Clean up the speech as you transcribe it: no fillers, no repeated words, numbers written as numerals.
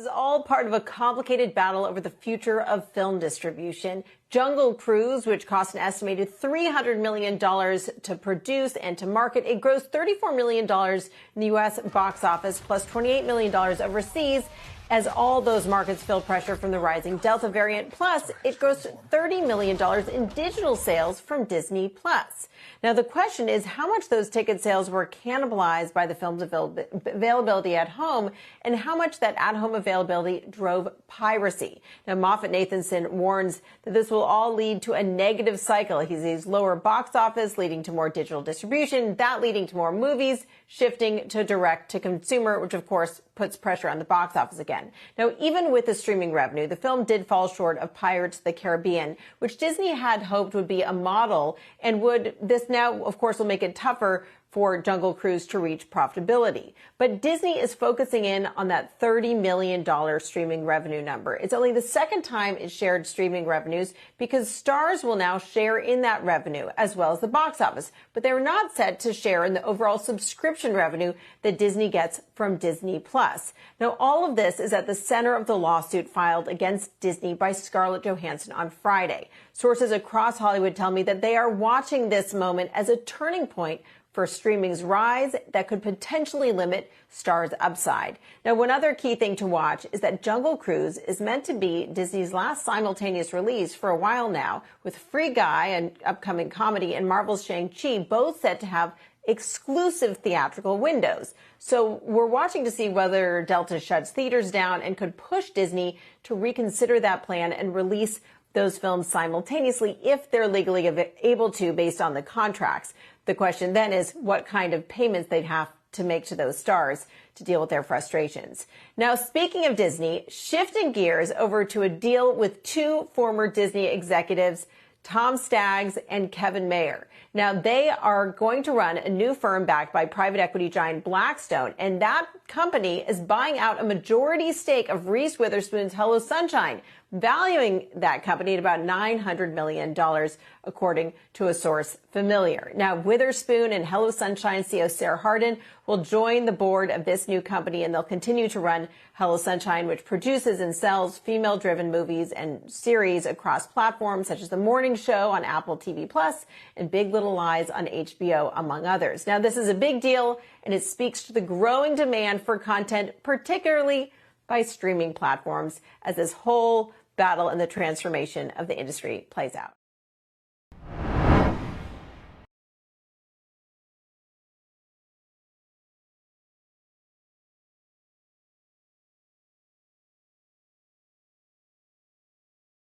all part of a complicated battle over the future of film distribution. Jungle Cruise, which cost an estimated $300 million to produce and to market, it grossed $34 million in the U.S. box office, plus $28 million overseas, as all those markets feel pressure from the rising Delta variant. Plus, it grossed $30 million in digital sales from Disney+. Now, the question is how much those ticket sales were cannibalized by the film's availability at home and how much that at-home availability drove piracy. Now, Moffett-Nathanson warns that this will all lead to a negative cycle. He sees lower box office leading to more digital distribution, that leading to more movies shifting to direct-to-consumer, which, of course, puts pressure on the box office again. Now, even with the streaming revenue, the film did fall short of Pirates of the Caribbean, which Disney had hoped would be a model, and this now, of course, will make it tougher for Jungle Cruise to reach profitability. But Disney is focusing in on that $30 million streaming revenue number. It's only the second time it shared streaming revenues because Starz will now share in that revenue as well as the box office. But they're not set to share in the overall subscription revenue that Disney gets from Disney+. Now, all of this is at the center of the lawsuit filed against Disney by Scarlett Johansson on Friday. Sources across Hollywood tell me that they are watching this moment as a turning point for streaming's rise that could potentially limit Starz' upside. Now, one other key thing to watch is that Jungle Cruise is meant to be Disney's last simultaneous release for a while now, with Free Guy, an upcoming comedy, and Marvel's Shang-Chi both set to have exclusive theatrical windows. So we're watching to see whether Delta shuts theaters down and could push Disney to reconsider that plan and release those films simultaneously if they're legally able to based on the contracts. The question then is what kind of payments they'd have to make to those stars to deal with their frustrations. Now, speaking of Disney, shifting gears over to a deal with two former Disney executives, Tom Staggs and Kevin Mayer. Now, they are going to run a new firm backed by private equity giant Blackstone, and that company is buying out a majority stake of Reese Witherspoon's Hello Sunshine, valuing that company at about $900 million, according to a source familiar. Now, Witherspoon and Hello Sunshine CEO Sarah Hardin will join the board of this new company, and they'll continue to run Hello Sunshine, which produces and sells female-driven movies and series across platforms such as The Morning Show on Apple TV Plus and Big Little Lies on HBO, among others. Now, this is a big deal, and it speaks to the growing demand for content, particularly by streaming platforms, as this whole battle and the transformation of the industry plays out.